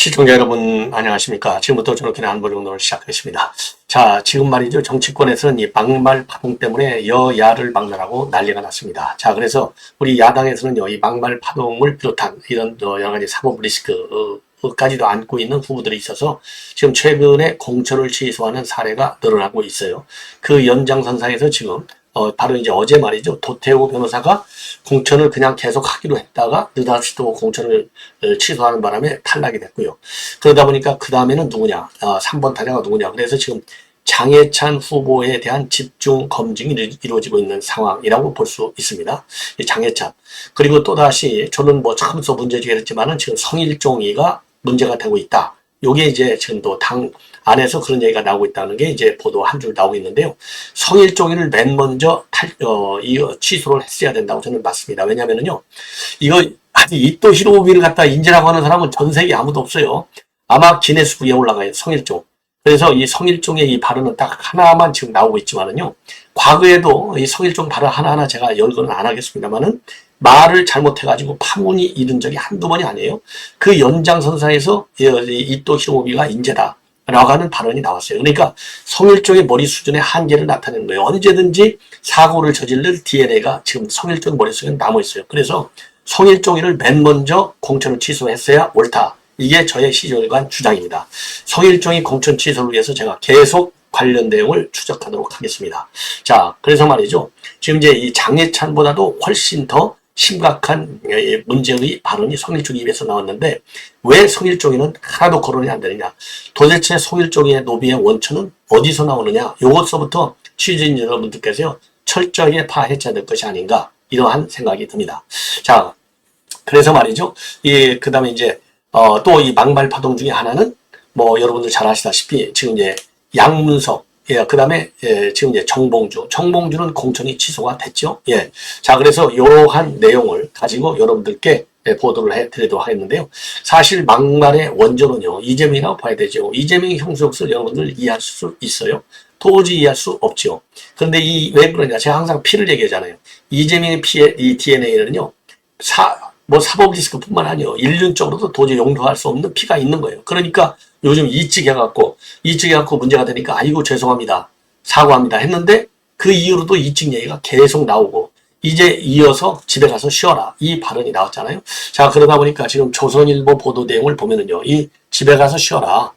시청자 여러분 안녕하십니까. 지금부터 저렇게 안보정론을 시작하겠습니다. 자, 지금 말이죠. 정치권에서는 이 막말 파동 때문에 여야를 막론하고 난리가 났습니다. 자, 그래서 우리 야당에서는요, 이 막말 파동을 비롯한 이런 여러 가지 사법 리스크까지도 안고 있는 후보들이 있어서 지금 최근에 공천을 취소하는 사례가 늘어나고 있어요. 그 연장선상에서 지금 바로 이제 어제 말이죠. 도태우 변호사가 공천을 그냥 계속 하기로 했다가 느닷없이 또 공천을 취소하는 바람에 탈락이 됐고요. 그러다 보니까 그 다음에는 누구냐? 3번 타자가 누구냐? 그래서 지금 장해찬 후보에 대한 집중 검증이 이루어지고 있는 상황이라고 볼 수 있습니다. 장해찬. 그리고 또다시 저는 뭐 처음부터 문제제기했지만은 지금 성일종이가 문제가 되고 있다. 요게 이제 지금 또 당 안에서 그런 얘기가 나오고 있다는 게 이제 보도 한 줄 나오고 있는데요. 성일종이를 맨 먼저 취소를 했어야 된다고 저는 봤습니다. 왜냐면은요, 이거 아직 이토 히로부미를 갖다 인재라고 하는 사람은 전 세계에 아무도 없어요. 아마 기네스북에 올라가요. 성일종. 그래서 이 성일종의 이 발언은 딱 하나만 지금 나오고 있지만은요, 과거에도 이 성일종 발언 하나하나 제가 열거는 안 하겠습니다만은 말을 잘못해가지고 파문이 일은 적이 한두 번이 아니에요. 그 연장선상에서 이토 히로부미가 인재다 라고 하는 발언이 나왔어요. 그러니까 성일종의 머리 수준의 한계를 나타내는 거예요. 언제든지 사고를 저지를 DNA가 지금 성일종 머릿속에 남아있어요. 그래서 성일종이를 맨 먼저 공천을 취소했어야 옳다. 이게 저의 시절관 주장입니다. 성일종이 공천 취소를 위해서 제가 계속 관련 내용을 추적하도록 하겠습니다. 자, 그래서 말이죠. 지금 이제 이 장해찬보다도 훨씬 더 심각한 문제의 발언이 성일종 입에서 나왔는데 왜 성일종이는 하나도 거론이 안 되느냐. 도대체 성일종의 노비의 원천은 어디서 나오느냐. 요것서부터 취재인 여러분들께서요. 철저하게 파헤쳐야 될 것이 아닌가. 이러한 생각이 듭니다. 자, 그래서 말이죠. 그 다음에 이제 또 이 막말 파동 중에 하나는 뭐 여러분들 잘 아시다시피 지금 이제 양문석 그 다음에 지금 이제 정봉주는 공천이 취소가 됐죠. 예. 자, 그래서 이러한 내용을 가지고 여러분들께 보도를 해드리도록 하겠는데요. 사실 막말의 원조는요, 이재명이라고 봐야 되죠. 이재명의 형수욕설 여러분들 이해할 수 있어요. 도저히 이해할 수 없죠. 그런데 왜 그러냐. 제가 항상 피를 얘기하잖아요. 이재명의 이 DNA는요, 사법 리스크뿐만 아니요. 인륜적으로도 도저히 용서할 수 없는 피가 있는 거예요. 그러니까 요즘 이직해갖고 문제가 되니까 아이고 죄송합니다. 사과합니다. 했는데 그 이후로도 이직 얘기가 계속 나오고 이제 이어서 집에 가서 쉬어라. 이 발언이 나왔잖아요. 자, 그러다 보니까 지금 조선일보 보도 내용을 보면은요. 이 집에 가서 쉬어라.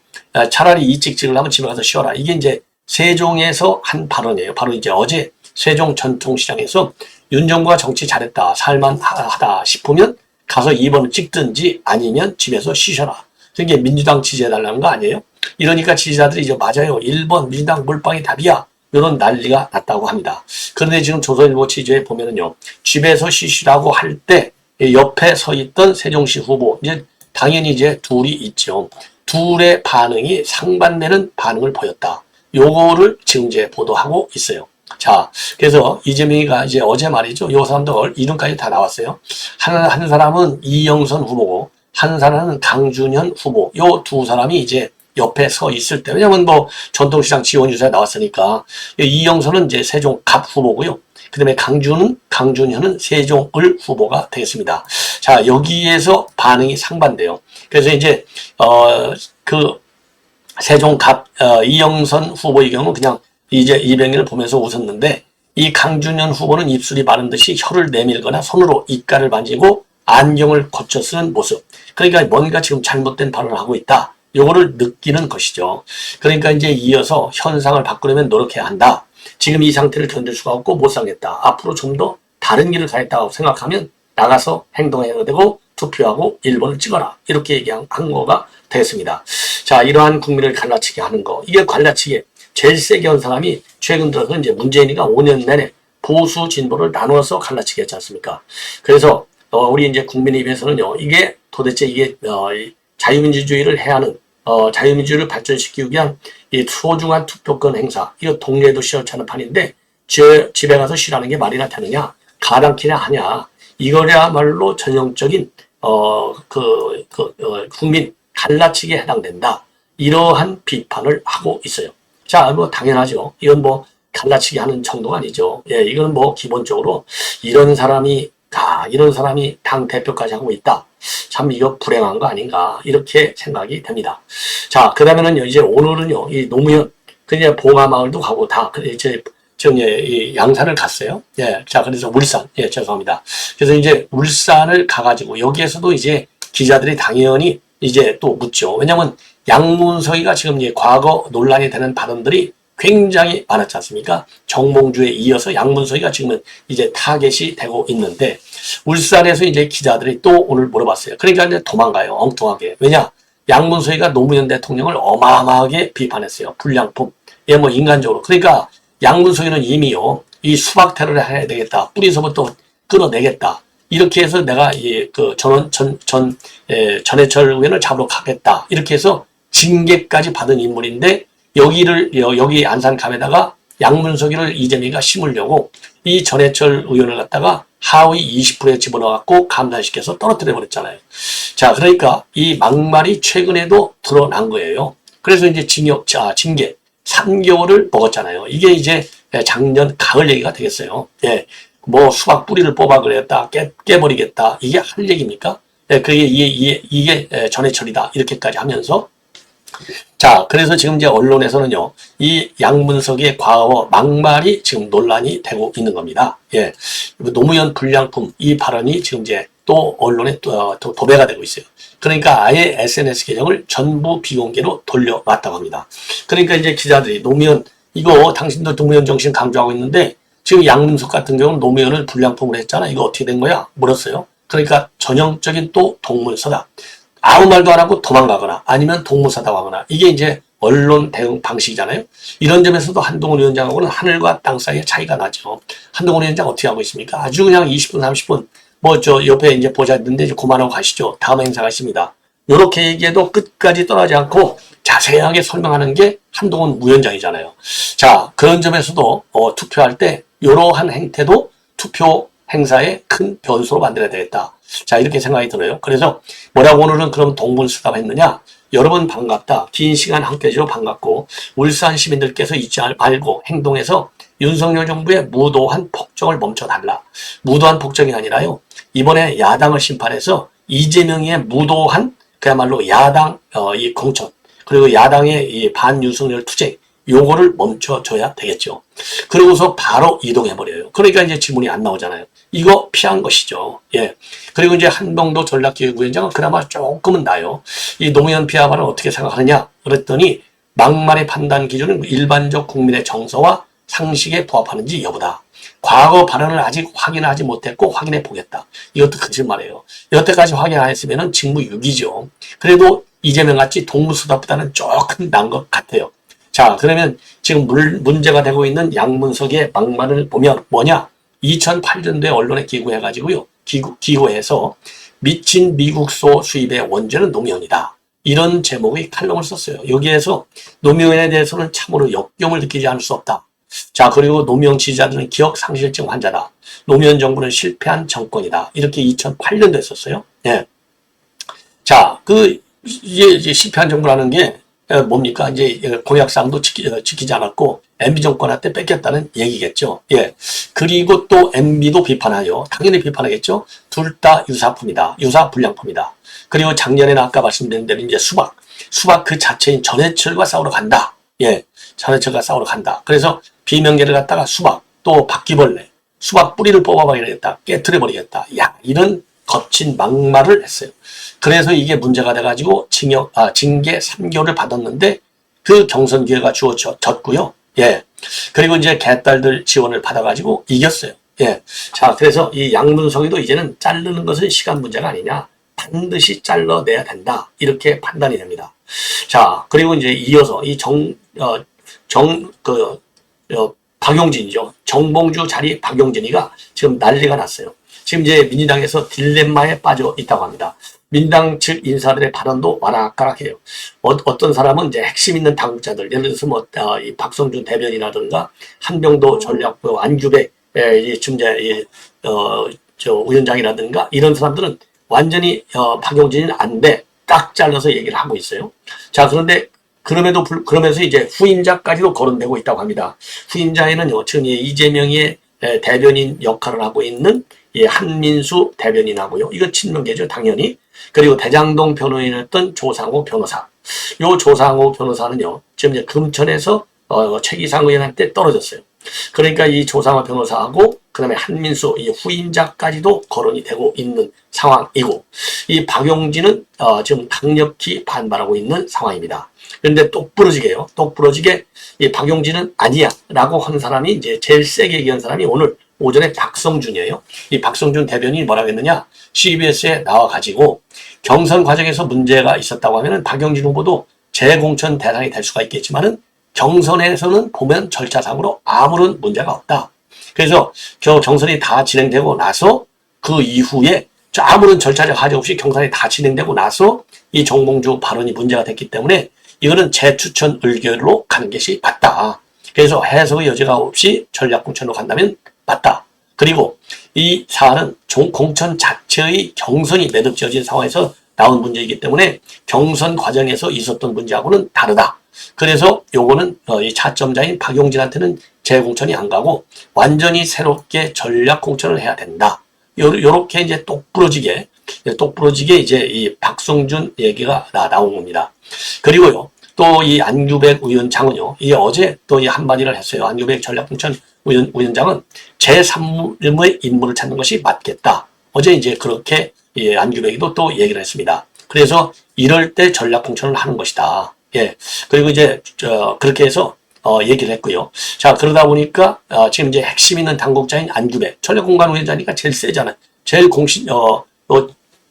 차라리 이직 찍으려면 집에 가서 쉬어라. 이게 이제 세종에서 한 발언이에요. 바로 이제 어제 세종 전통시장에서 윤 정부가 정치 잘했다, 살만하다 싶으면 가서 2번을 찍든지 아니면 집에서 쉬셔라. 그게 민주당 지지해달라는 거 아니에요? 이러니까 지지자들이 이제 맞아요. 1번 민주당 몰빵이 답이야. 이런 난리가 났다고 합니다. 그런데 지금 조선일보 취재에 보면은요. 집에서 쉬시라고 할 때 옆에 서 있던 세종시 후보, 이제 당연히 이제 둘이 있죠. 둘의 반응이 상반되는 반응을 보였다. 요거를 지금 이제 보도하고 있어요. 자, 그래서 이재명이가 이제 어제 말이죠. 요 사람들 이름까지 다 나왔어요. 한 사람은 이영선 후보고, 한 사람은 강준현 후보. 요 두 사람이 이제 옆에 서 있을 때, 왜냐면 뭐 전통시장 지원 유세에 나왔으니까, 이영선은 이제 세종갑 후보고요. 그 다음에 강준현은 세종을 후보가 되겠습니다. 자, 여기에서 반응이 상반돼요. 그래서 이제, 세종갑, 이영선 후보의 경우는 그냥 이제 이병렬을 보면서 웃었는데 이 강준현 후보는 입술이 마른 듯이 혀를 내밀거나 손으로 입가를 만지고 안경을 거쳐 쓰는 모습. 그러니까 뭔가 지금 잘못된 발언을 하고 있다. 요거를 느끼는 것이죠. 그러니까 이제 이어서 현상을 바꾸려면 노력해야 한다. 지금 이 상태를 견딜 수가 없고 못 살겠다. 앞으로 좀 더 다른 길을 가겠다고 생각하면 나가서 행동해야 되고 투표하고 1번을 찍어라. 이렇게 얘기한 거가 되겠습니다. 자, 이러한 국민을 갈라치게 하는 거. 이게 갈라치게 제일 세게 한 사람이 최근 들어서 이제 문재인이가 5년 내내 보수 진보를 나눠서 갈라치게 했지 않습니까? 그래서 우리 이제 국민의힘에서는요, 이게 도대체 이게 자유민주주의를 해야 하는 자유민주주의를 발전시키기 위한 이 소중한 투표권 행사, 이거 동네에도 시원치 않은 판인데 집에 가서 쉬라는 게 말이나 되느냐, 가당키나 하냐, 이거야말로 전형적인 국민 갈라치기에 해당된다. 이러한 비판을 하고 있어요. 자, 뭐 당연하죠. 이건 뭐 갈라치기 하는 정도가 아니죠. 예, 이건 뭐 기본적으로 이런 사람이 이런 사람이 당 대표까지 하고 있다. 참 이거 불행한 거 아닌가 이렇게 생각이 됩니다. 자, 그다음에는요 이제 오늘은요 이 노무현 그냥 봉하마을도 가고 다 이제 이 양산을 갔어요. 예, 자 그래서 울산 죄송합니다. 그래서 이제 울산을 가가지고 여기에서도 이제 기자들이 당연히 이제 또 묻죠. 왜냐면 양문석이가 지금 이제 과거 논란이 되는 발언들이 굉장히 많았지 않습니까? 정몽주에 이어서 양문석이가 지금은 이제 타겟이 되고 있는데 울산에서 이제 기자들이 또 오늘 물어봤어요. 그러니까 이제 도망가요. 엉뚱하게. 왜냐? 양문석이가 노무현 대통령을 어마어마하게 비판했어요. 불량품. 예, 뭐 인간적으로. 그러니까 양문석이는 이미요. 이 수박 테러를 해야 되겠다. 뿌리서부터 끊어내겠다. 이렇게 해서 내가 전해철 의원을 잡으러 가겠다. 이렇게 해서 징계까지 받은 인물인데 여기 안산감에다가 양문석이를 이재명이가 심으려고 이 전해철 의원을 갖다가 하위 20%에 집어넣어갖고 감산시켜서 떨어뜨려 버렸잖아요. 자, 그러니까 이 막말이 최근에도 드러난 거예요. 그래서 이제 징계 3개월을 먹었잖아요. 이게 이제 작년 가을 얘기가 되겠어요. 예, 뭐 수박 뿌리를 뽑아 그랬다, 깨버리겠다. 이게 할 얘기입니까? 예, 그게 이게 전해철이다. 이렇게까지 하면서 자, 그래서 지금 이제 언론에서는요, 이 양문석의 과거 막말이 지금 논란이 되고 있는 겁니다. 예. 노무현 불량품, 이 발언이 지금 이제 또 언론에 또 도배가 되고 있어요. 그러니까 아예 SNS 계정을 전부 비공개로 돌려놨다고 합니다. 그러니까 이제 기자들이 노무현, 이거 당신도 노무현 정신 강조하고 있는데, 지금 양문석 같은 경우는 노무현을 불량품으로 했잖아. 이거 어떻게 된 거야? 물었어요. 그러니까 전형적인 또 동문서다. 아무 말도 안 하고 도망가거나 아니면 동무사다하거나 이게 이제 언론 대응 방식이잖아요. 이런 점에서도 한동훈 위원장하고는 하늘과 땅 사이의 차이가 나죠. 한동훈 위원장 어떻게 하고 있습니까? 아주 그냥 20분, 30분 뭐 저 옆에 이제 보자 있는데 이제 그만하고 가시죠. 다음 행사가 있습니다. 이렇게 얘기해도 끝까지 떠나지 않고 자세하게 설명하는 게 한동훈 위원장이잖아요. 자, 그런 점에서도 투표할 때 이러한 행태도 투표 행사에 큰 변수로 만들어야 되겠다. 자, 이렇게 생각이 들어요. 그래서 뭐라고 오늘은 그럼 동분수답 했느냐? 여러분 반갑다. 긴 시간 함께해 주셔서 반갑고 울산 시민들께서 잊지 말고 행동해서 윤석열 정부의 무도한 폭정을 멈춰달라. 무도한 폭정이 아니라요. 이번에 야당을 심판해서 이재명의 무도한 그야말로 야당 이 공천 그리고 야당의 이 반윤석열 투쟁 요거를 멈춰줘야 되겠죠. 그러고서 바로 이동해버려요. 그러니까 이제 지문이 안 나오잖아요. 이거 피한 것이죠. 예. 그리고 이제 한병도 전략기획위원장은 그나마 조금은 나요. 이 노무현 피하발을 어떻게 생각하느냐? 그랬더니 막말의 판단 기준은 일반적 국민의 정서와 상식에 부합하는지 여부다. 과거 발언을 아직 확인하지 못했고 확인해 보겠다. 이것도 거짓말이에요. 여태까지 확인 안 했으면 직무유기죠. 그래도 이재명 같이 동무수답보다는 조금 난 것 같아요. 자, 그러면 지금 문제가 되고 있는 양문석의 막말을 보면 뭐냐? 2008년도에 언론에 기고해가지고요. 기고해서 미친 미국소 수입의 원죄는 노무현이다. 이런 제목의 칼럼을 썼어요. 여기에서 노무현에 대해서는 참으로 역경을 느끼지 않을 수 없다. 자, 그리고 노무현 지지자들은 기억상실증 환자다. 노무현 정부는 실패한 정권이다. 이렇게 2008년도에 썼어요. 예. 자, 이제 실패한 정부라는 게 뭡니까? 이제 공약상도 지키지 않았고 MB 정권한테 뺏겼다는 얘기겠죠. 예. 그리고 또 MB도 비판하죠. 당연히 비판하겠죠. 둘 다 유사품이다. 유사 불량품이다. 그리고 작년에는 아까 말씀드린 대로 이제 수박 그 자체인 전해철과 싸우러 간다. 예. 전해철과 싸우러 간다. 그래서 비명계를 갖다가 수박 또 바퀴벌레 수박 뿌리를 뽑아버리겠다. 깨트려버리겠다. 야, 이런 거친 막말을 했어요. 그래서 이게 문제가 돼가지고 징계 3개월을 받았는데 그 경선 기회가 주어졌고요. 예. 그리고 이제 개딸들 지원을 받아가지고 이겼어요. 예. 자, 그래서 이 양문석이도 이제는 자르는 것은 시간 문제가 아니냐. 반드시 잘라내야 된다. 이렇게 판단이 됩니다. 자, 그리고 이제 이어서 이 박용진이죠. 정봉주 자리 박용진이가 지금 난리가 났어요. 지금 이제 민주당에서 딜레마에 빠져 있다고 합니다. 민당 측 인사들의 발언도 와락가락해요. 어떤 사람은 이제 핵심 있는 당국자들, 예를 들어서 이 박성준 대변이라든가 한병도 전략부 안규백 위원장이라든가 이런 사람들은 완전히 박용진은 안 돼. 딱 잘라서 얘기를 하고 있어요. 자, 그런데 그러면서 이제 후임자까지도 거론되고 있다고 합니다. 후임자에는요, 지금 이재명의 대변인 역할을 하고 있는 이 한민수 대변인하고요. 이거 친명계죠, 당연히. 그리고 대장동 변호인이었던 조상호 변호사. 요 조상호 변호사는요, 지금 이제 금천에서 최기상 의원한테 떨어졌어요. 그러니까 이 조상호 변호사하고 그다음에 한민수 이 후임자까지도 거론이 되고 있는 상황이고, 이 박용진은 지금 강력히 반발하고 있는 상황입니다. 그런데 똑부러지게요. 똑부러지게 이 박용진은 아니야라고 한 사람이 이제 제일 세게 얘기한 사람이 오늘 오전에 박성준이에요. 이 박성준 대변인이 뭐라고 했느냐? CBS에 나와가지고 경선 과정에서 문제가 있었다고 하면은 박용진 후보도 재공천 대상이 될 수가 있겠지만은 경선에서는 보면 절차상으로 아무런 문제가 없다. 그래서 경선이 다 진행되고 나서 그 이후에 아무런 절차적 하자 없이 경선이 다 진행되고 나서 이 정봉주 발언이 문제가 됐기 때문에 이거는 재추천 의결로 가는 것이 맞다. 그래서 해석의 여지가 없이 전략공천으로 간다면 맞다. 그리고 이 사안은 공천 자체의 경선이 매듭지어진 상황에서 나온 문제이기 때문에 경선 과정에서 있었던 문제하고는 다르다. 그래서 요거는 이 차점자인 박용진한테는 재공천이 안 가고 완전히 새롭게 전략 공천을 해야 된다. 요렇게 이제 똑부러지게 이제 이 박성준 얘기가 나온 겁니다. 그리고요, 또 이 안규백 위원장은요, 이 어제 또 이 한마디를 했어요. 안규백 전략공천 위원장은 제3의 인물을 찾는 것이 맞겠다. 어제 이제 그렇게 안규백이도 또 얘기를 했습니다. 그래서 이럴 때 전략공천을 하는 것이다. 예. 그리고 이제 그렇게 해서 얘기를 했고요. 자, 그러다 보니까 지금 이제 핵심 있는 당국자인 안규백 전략공관위원장이니까 제일 세잖아요. 제일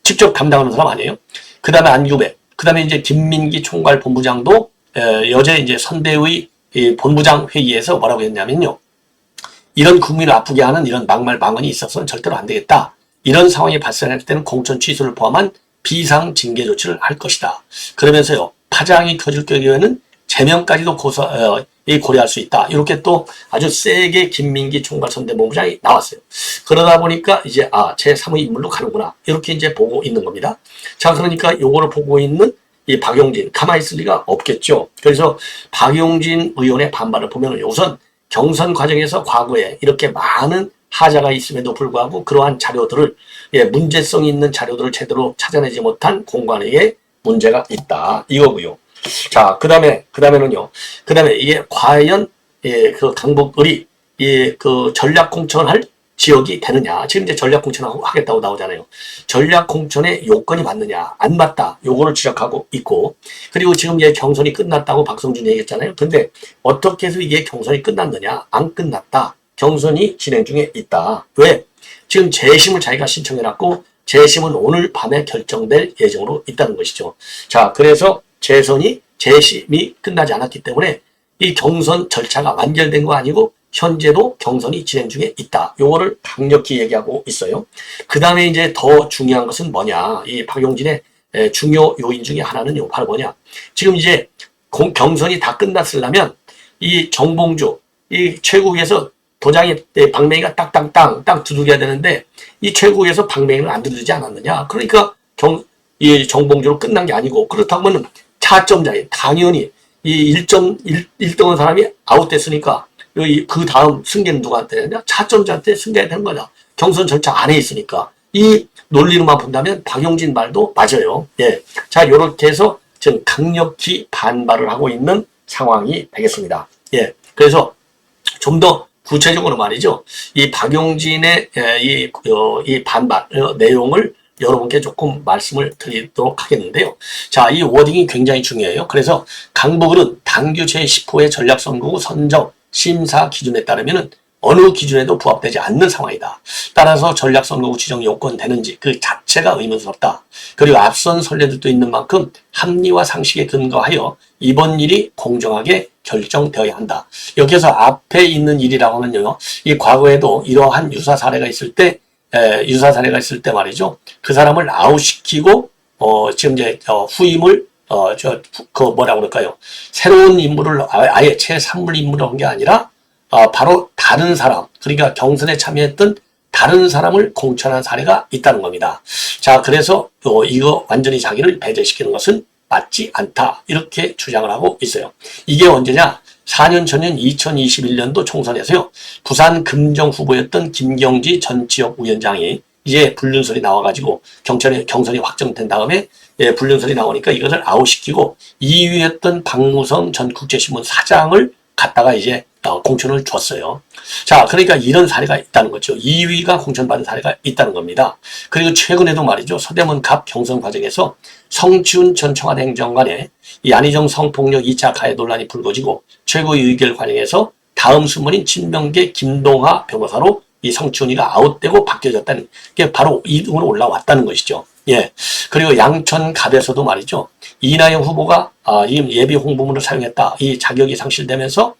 직접 담당하는 사람 아니에요. 그 다음에 안규백, 그 다음에 이제 김민기 총괄본부장도 어제 이제 선대의 본부장 회의에서 뭐라고 했냐면요, 이런 국민을 아프게 하는 이런 막말 망언이 있어서는 절대로 안 되겠다. 이런 상황이 발생할 때는 공천 취소를 포함한 비상 징계 조치를 할 것이다. 그러면서요, 파장이 커질 경우에는 제명까지도 고려할 수 있다. 이렇게 또 아주 세게 김민기 총괄선대본부장이 나왔어요. 그러다 보니까 이제 제3의 인물로 가는구나. 이렇게 이제 보고 있는 겁니다. 자, 그러니까 요거를 보고 있는 이 박용진 가만히 있을 리가 없겠죠. 그래서 박용진 의원의 반발을 보면 우선 경선 과정에서 과거에 이렇게 많은 하자가 있음에도 불구하고 그러한 자료들을 문제성 있는 자료들을 제대로 찾아내지 못한 공관위에 문제가 있다 이거고요. 자, 그다음에 이게 과연 그 강북을이 그 전략 공천할 지역이 되느냐. 지금 이제 전략 공천하고 하겠다고 나오잖아요. 전략 공천의 요건이 맞느냐, 안 맞다. 요거를 지적하고 있고, 그리고 지금 이제 경선이 끝났다고 박성준이 얘기했잖아요. 근데 어떻게 해서 이게 경선이 끝났느냐? 안 끝났다. 경선이 진행 중에 있다. 왜? 지금 재심을 자기가 신청해놨고 재심은 오늘 밤에 결정될 예정으로 있다는 것이죠. 자, 그래서 재심이 끝나지 않았기 때문에 이 경선 절차가 완결된 거 아니고 현재도 경선이 진행 중에 있다. 요거를 강력히 얘기하고 있어요. 그 다음에 이제 더 중요한 것은 뭐냐. 이 박용진의 중요 요인 중에 하나는 바로 뭐냐. 지금 이제 경선이 다 끝났으려면 이 정봉주, 이 최고위에서 도장에 방맹이가 땅 두들겨야 되는데 이 최고위에서 방맹이를 안 두들지 않았느냐. 그러니까 이 정봉주로 끝난 게 아니고, 그렇다면 차점자에 당연히 이 1등한 사람이 아웃됐으니까 그 다음 승계는 누구한테 되냐? 차점자한테 승계해야 되는 거냐. 경선 절차 안에 있으니까. 이 논리로만 본다면 박용진 말도 맞아요. 예. 자, 요렇게 해서 지금 강력히 반발을 하고 있는 상황이 되겠습니다. 예. 그래서 좀 더 구체적으로 말이죠. 이 박용진의 이 반발 내용을 여러분께 조금 말씀을 드리도록 하겠는데요. 자, 이 워딩이 굉장히 중요해요. 그래서 강북을은 당규 제10호의 전략선거구 선정 심사 기준에 따르면은 어느 기준에도 부합되지 않는 상황이다. 따라서 전략선거구 지정 요건 되는지 그 자체가 의문스럽다. 그리고 앞선 선례들도 있는 만큼 합리와 상식에 근거하여 이번 일이 공정하게 결정되어야 한다. 여기서 앞에 있는 일이라고 하면요, 이 과거에도 이러한 유사 사례가 있을 때 말이죠, 그 사람을 아웃시키고 지금 이제 후임을 뭐라고 그럴까요? 새로운 인물을 아예 제3물 인물을 한 게 아니라 바로 다른 사람, 그러니까 경선에 참여했던 다른 사람을 공천한 사례가 있다는 겁니다. 자, 그래서 이거 완전히 자기를 배제시키는 것은 맞지 않다. 이렇게 주장을 하고 있어요. 이게 언제냐? 4년 전인 2021년도 총선에서요. 부산 금정 후보였던 김경지 전 지역위원장이 이제 불륜설이 나와가지고 경선이 확정된 다음에 불륜설이 나오니까 이것을 아웃시키고 2위였던 박무성 전 국제신문 사장을 갖다가 이제 공천을 줬어요. 자, 그러니까 이런 사례가 있다는 거죠. 2위가 공천받은 사례가 있다는 겁니다. 그리고 최근에도 말이죠. 서대문 갑 경선 과정에서 성치훈 전 청와대 행정관의 이 안희정 성폭력 2차 가해 논란이 불거지고 최고위 의결 과정에서 다음 순번인 친명계 김동하 변호사로 이 성치훈이가 아웃되고 바뀌어졌다는 게 바로 2등으로 올라왔다는 것이죠. 예. 그리고 양천 갑에서도 말이죠. 이나영 후보가 예비 홍보문을 사용했다. 이 자격이 상실되면서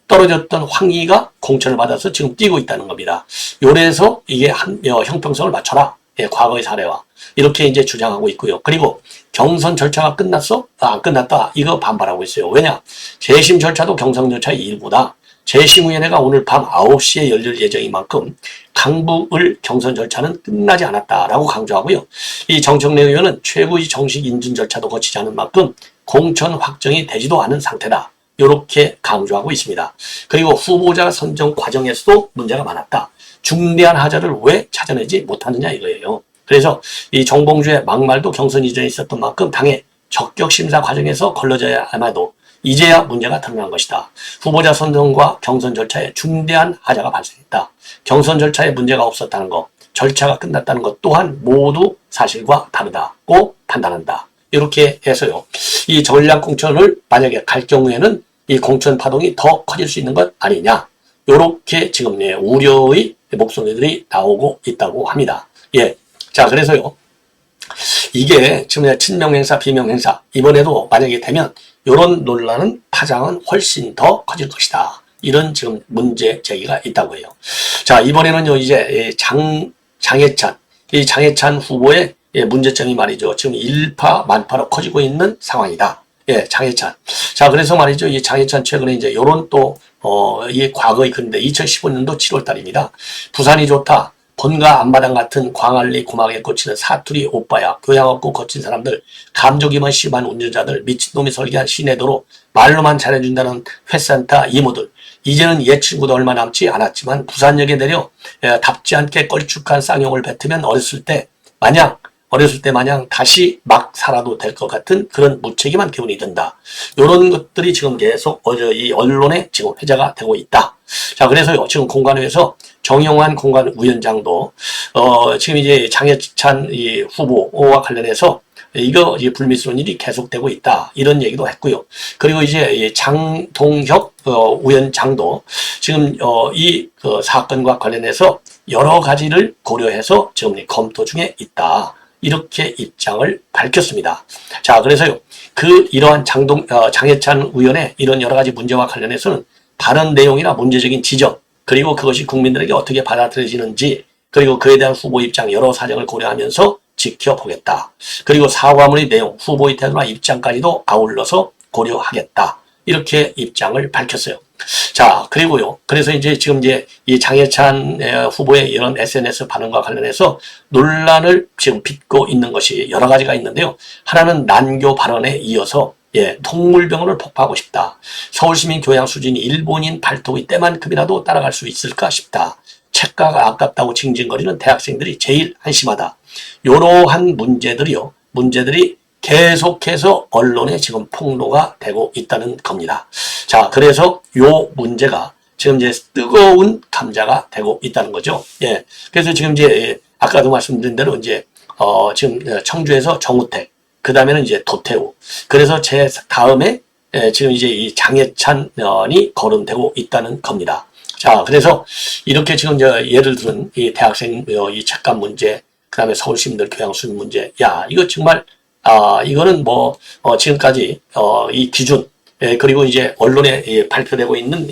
떨어졌던 황희가 공천을 받아서 지금 뛰고 있다는 겁니다. 요래서 이게 형평성을 맞춰라. 예, 과거의 사례와 이렇게 이제 주장하고 있고요. 그리고 경선 절차가 끝났어? 안 끝났다. 이거 반발하고 있어요. 왜냐? 재심 절차도 경선 절차의 일부다. 재심위원회가 오늘 밤 9시에 열릴 예정인 만큼 강북을 경선 절차는 끝나지 않았다라고 강조하고요. 이 정청래 의원은 최고위 정식 인준 절차도 거치지 않은 만큼 공천 확정이 되지도 않은 상태다. 이렇게 강조하고 있습니다. 그리고 후보자 선정 과정에서도 문제가 많았다. 중대한 하자를 왜 찾아내지 못하느냐 이거예요. 그래서 이 정봉주의 막말도 경선 이전에 있었던 만큼 당의 적격 심사 과정에서 걸러져야 아마도 이제야 문제가 드러난 것이다. 후보자 선정과 경선 절차에 중대한 하자가 발생했다. 경선 절차에 문제가 없었다는 것, 절차가 끝났다는 것 또한 모두 사실과 다르다고 판단한다. 이렇게 해서요. 이 전략 공천을 만약에 갈 경우에는 이 공천 파동이 더 커질 수 있는 것 아니냐. 이렇게 지금 우려의 목소리들이 나오고 있다고 합니다. 예. 자, 그래서요. 이게 지금 친명행사, 비명행사 이번에도 만약에 되면 이런 논란은 파장은 훨씬 더 커질 것이다. 이런 지금 문제 제기가 있다고 해요. 자, 이번에는요, 이제 장해찬, 이 장해찬 후보의 문제점이 말이죠. 지금 일파만파로 커지고 있는 상황이다. 예, 장해찬. 자, 그래서 말이죠. 이 장해찬 최근에 이제 요런 또, 이 과거의 근데 2015년도 7월 달입니다. 부산이 좋다. 본가 앞마당 같은 광안리 고막에 꽂히는 사투리 오빠야, 교양 없고 거친 사람들, 감정기만 심한 운전자들, 미친놈이 설계한 시내도로 말로만 잘해준다는 회산타 이모들, 이제는 옛 친구도 얼마 남지 않았지만 부산역에 내려 답지 않게 껄쭉한 쌍욕을 뱉으면 어렸을 때 마냥 다시 막 살아도 될 것 같은 그런 무책임한 기분이 든다. 이런 것들이 지금 계속 이 언론에 지금 회자가 되고 있다. 자, 그래서요, 지금 공관위에서 정영환 공관위원장도, 지금 이제 장해찬 이 후보와 관련해서 이거 이제 불미스러운 일이 계속되고 있다. 이런 얘기도 했고요. 그리고 이제 장동혁 위원장도 지금 이 사건과 관련해서 여러 가지를 고려해서 지금 검토 중에 있다. 이렇게 입장을 밝혔습니다. 자, 그래서요, 이러한 장해찬 의원의 이런 여러 가지 문제와 관련해서는 발언 내용이나 문제적인 지적, 그리고 그것이 국민들에게 어떻게 받아들여지는지, 그리고 그에 대한 후보 입장 여러 사정을 고려하면서 지켜보겠다. 그리고 사과문의 내용, 후보의 태도나 입장까지도 아울러서 고려하겠다. 이렇게 입장을 밝혔어요. 자, 그리고요. 그래서 이제 지금 이 장해찬 후보의 이런 SNS 발언과 관련해서 논란을 지금 빚고 있는 것이 여러 가지가 있는데요. 하나는 난교 발언에 이어서 동물병원을 폭파하고 싶다. 서울시민 교양 수준이 일본인 발톱의 때만큼이라도 따라갈 수 있을까 싶다. 책가가 아깝다고 징징거리는 대학생들이 제일 한심하다. 이러한 문제들이 계속해서 언론에 지금 폭로가 되고 있다는 겁니다. 자, 그래서 요 문제가 지금 이제 뜨거운 감자가 되고 있다는 거죠. 예. 그래서 지금 이제 아까도 말씀드린 대로 이제 지금 청주에서 정우택, 그 다음에는 이제 도태우. 그래서 제 다음에 지금 이제 이 장해찬이 거론되고 있다는 겁니다. 자, 그래서 이렇게 지금 이제 예를 들은 이 대학생 이 책감 문제, 그 다음에 서울시민들 교양수준 문제, 야, 이거 정말 이거는 지금까지 이 기준, 그리고 이제 언론에 발표되고 있는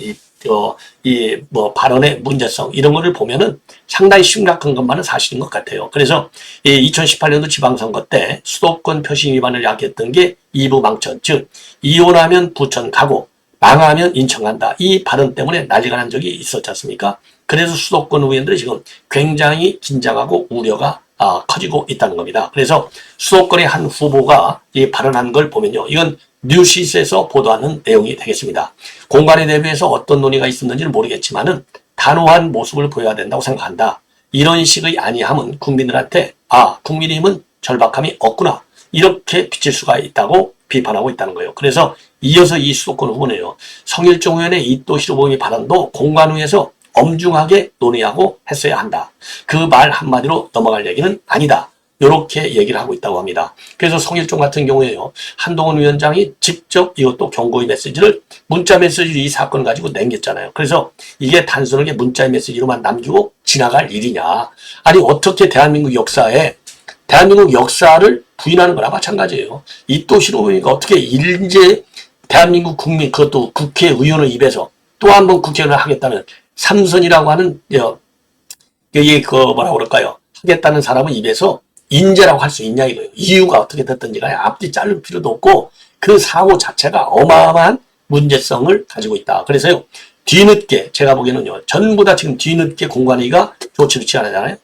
발언의 문제성, 이런 거를 보면은 상당히 심각한 것만은 사실인 것 같아요. 그래서 2018년도 지방선거 때 수도권 표심 위반을 야기했던 게 이부 망천, 즉, 이혼하면 부천 가고, 망하면 인천 간다. 이 발언 때문에 난리가 난 적이 있었지 않습니까? 그래서 수도권 의원들이 지금 굉장히 긴장하고 우려가 커지고 있다는 겁니다. 그래서 수도권의 한 후보가 이 발언한 걸 보면요. 이건 뉴시스에서 보도하는 내용이 되겠습니다. 공간에 대비해서 어떤 논의가 있었는지는 모르겠지만은 단호한 모습을 보여야 된다고 생각한다. 이런 식의 아니함은 국민들한테 국민의힘은 절박함이 없구나 이렇게 비칠 수가 있다고 비판하고 있다는 거예요. 그래서 이어서 이 수도권 후보는요. 성일종 의원의 이또 히로부미 발언도 공관위에서 엄중하게 논의하고 했어야 한다. 그 말 한마디로 넘어갈 얘기는 아니다. 이렇게 얘기를 하고 있다고 합니다. 그래서 성일종 같은 경우에요. 한동훈 위원장이 직접 이것도 경고의 메시지를 문자 메시지로 이 사건 가지고 남겼잖아요. 그래서 이게 단순하게 문자 메시지로만 남기고 지나갈 일이냐. 아니 어떻게 대한민국 역사를 부인하는 거나 마찬가지예요. 이또 히로부미가 어떻게 일제 대한민국 국민 그것도 국회의원의 입에서 또 한 번 국회의원을 하겠다는 삼선이라고 하는 뭐라 그럴까요? 하겠다는 사람의 입에서 인재라고 할 수 있냐 이거예요. 이유가 어떻게 됐든지 간에 앞뒤 자를 필요도 없고 그 사고 자체가 어마어마한 문제성을 가지고 있다. 그래서요. 뒤늦게 제가 보기에는요. 전부 다 지금 뒤늦게 공관위가 조치를 않잖아요.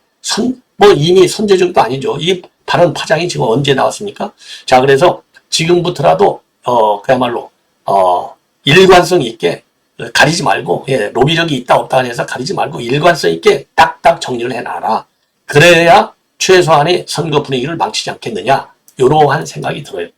이미 선제적도 아니죠. 이 발언 파장이 지금 언제 나왔습니까? 자, 그래서 지금부터라도 그야말로 일관성 있게 가리지 말고 로비력이 있다 없다 해서 가리지 말고 일관성 있게 딱딱 정리를 해놔라. 그래야 최소한의 선거 분위기를 망치지 않겠느냐 이러한 생각이 들어요.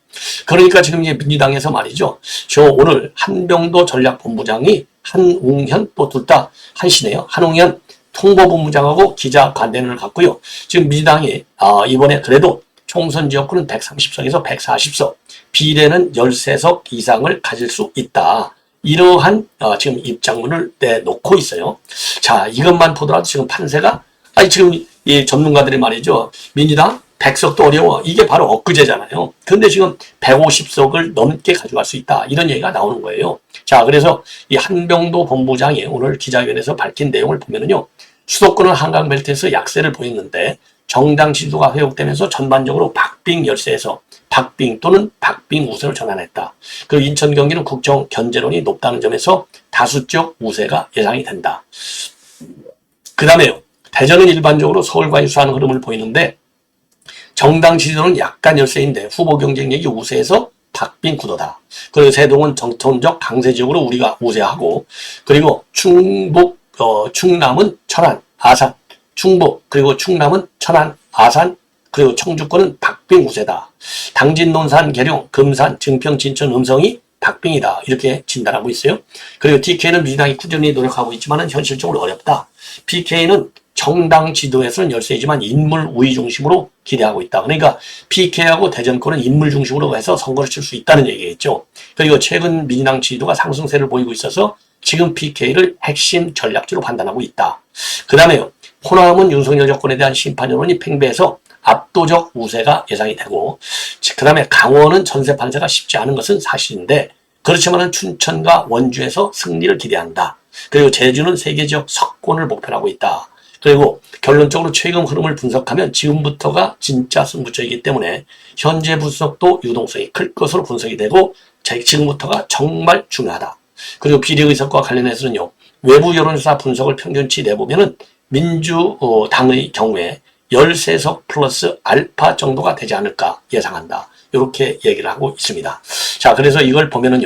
그러니까 지금 이제 민주당에서 말이죠. 저 오늘 한병도 전략본부장이 한웅현 또 둘 다 한시네요. 한웅현 통보본부장하고 기자간담회를 갖고요. 지금 민주당이 이번에 그래도 총선 지역구는 130석에서 140석, 비례는 13석 이상을 가질 수 있다. 이러한 지금 입장문을 내놓고 있어요. 자, 이것만 보더라도 지금 판세가 지금 이 전문가들이 말이죠. 민주당 100석도 어려워. 이게 바로 엊그제잖아요. 근데 지금 150석을 넘게 가져갈 수 있다. 이런 얘기가 나오는 거예요. 자, 그래서 이 한병도 본부장이 오늘 기자회견에서 밝힌 내용을 보면은요. 수도권은 한강벨트에서 약세를 보였는데 정당 지지도가 회복되면서 전반적으로 박빙 열세에서 박빙 또는 박빙 우세로 전환했다. 그리고 인천 경기는 국정 견제론이 높다는 점에서 다수적 우세가 예상이 된다. 그 다음에요. 대전은 일반적으로 서울과 유사한 흐름을 보이는데 정당 지지도는 약간 열세인데 후보 경쟁력이 우세해서 박빙 구도다. 그리고 세동은 정통적 강세 지역으로 우리가 우세하고 그리고 충남은 천안, 아산, 충북 그리고 충남은 천안, 아산 그리고 청주권은 박빙 우세다. 당진, 논산, 계룡, 금산, 증평, 진천, 음성이 박빙이다. 이렇게 진단하고 있어요. 그리고 DK는 민주당이 꾸준히 노력하고 있지만 현실적으로 어렵다. PK는 정당 지도에서는 열세이지만 인물 우위 중심으로 기대하고 있다. 그러니까 PK하고 대전권은 인물 중심으로 해서 선거를 칠 수 있다는 얘기겠죠. 그리고 최근 민주당 지지도가 상승세를 보이고 있어서 지금 PK를 핵심 전략지로 판단하고 있다. 그 다음에요. 호남은 윤석열 정권에 대한 심판 여론이 팽배해서 압도적 우세가 예상이 되고 그 다음에 강원은 전세 판세가 쉽지 않은 것은 사실인데 그렇지만 춘천과 원주에서 승리를 기대한다. 그리고 제주는 세계적 석권을 목표로 하고 있다. 그리고 결론적으로 최근 흐름을 분석하면 지금부터가 진짜 승부처이기 때문에 현재 분석도 유동성이 클 것으로 분석이 되고 지금부터가 정말 중요하다. 그리고 비례의석과 관련해서는요. 외부 여론조사 분석을 평균치 내보면은 민주당의 경우에 13석 플러스 알파 정도가 되지 않을까 예상한다. 이렇게 얘기를 하고 있습니다. 자, 그래서 이걸 보면은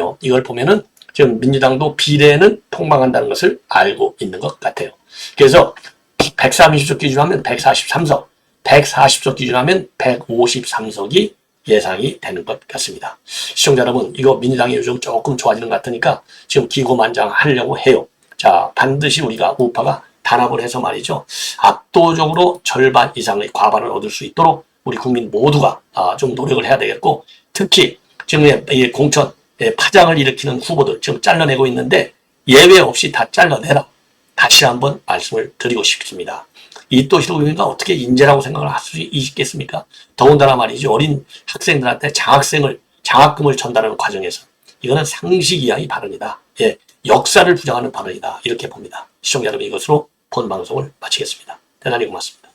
지금 민주당도 비례는 폭망한다는 것을 알고 있는 것 같아요. 그래서 130석 기준하면 143석, 140석 기준하면 153석이 예상이 되는 것 같습니다. 시청자 여러분, 이거 민주당이 요즘 조금 좋아지는 것 같으니까 지금 기고만장하려고 해요. 자, 반드시 우리가 우파가 단합을 해서 말이죠. 압도적으로 절반 이상의 과반을 얻을 수 있도록 우리 국민 모두가 좀 노력을 해야 되겠고 특히 지금 공천 파장을 일으키는 후보들 지금 잘라내고 있는데 예외 없이 다 잘라내라. 다시 한번 말씀을 드리고 싶습니다. 이또 히로부미가 어떻게 인재라고 생각을 할 수 있겠습니까? 더군다나 말이죠. 어린 학생들한테 장학금을 전달하는 과정에서 이거는 상식 이하의 발언이다. 역사를 부정하는 발언이다. 이렇게 봅니다. 시청자 여러분 이것으로 본 방송을 마치겠습니다. 대단히 고맙습니다.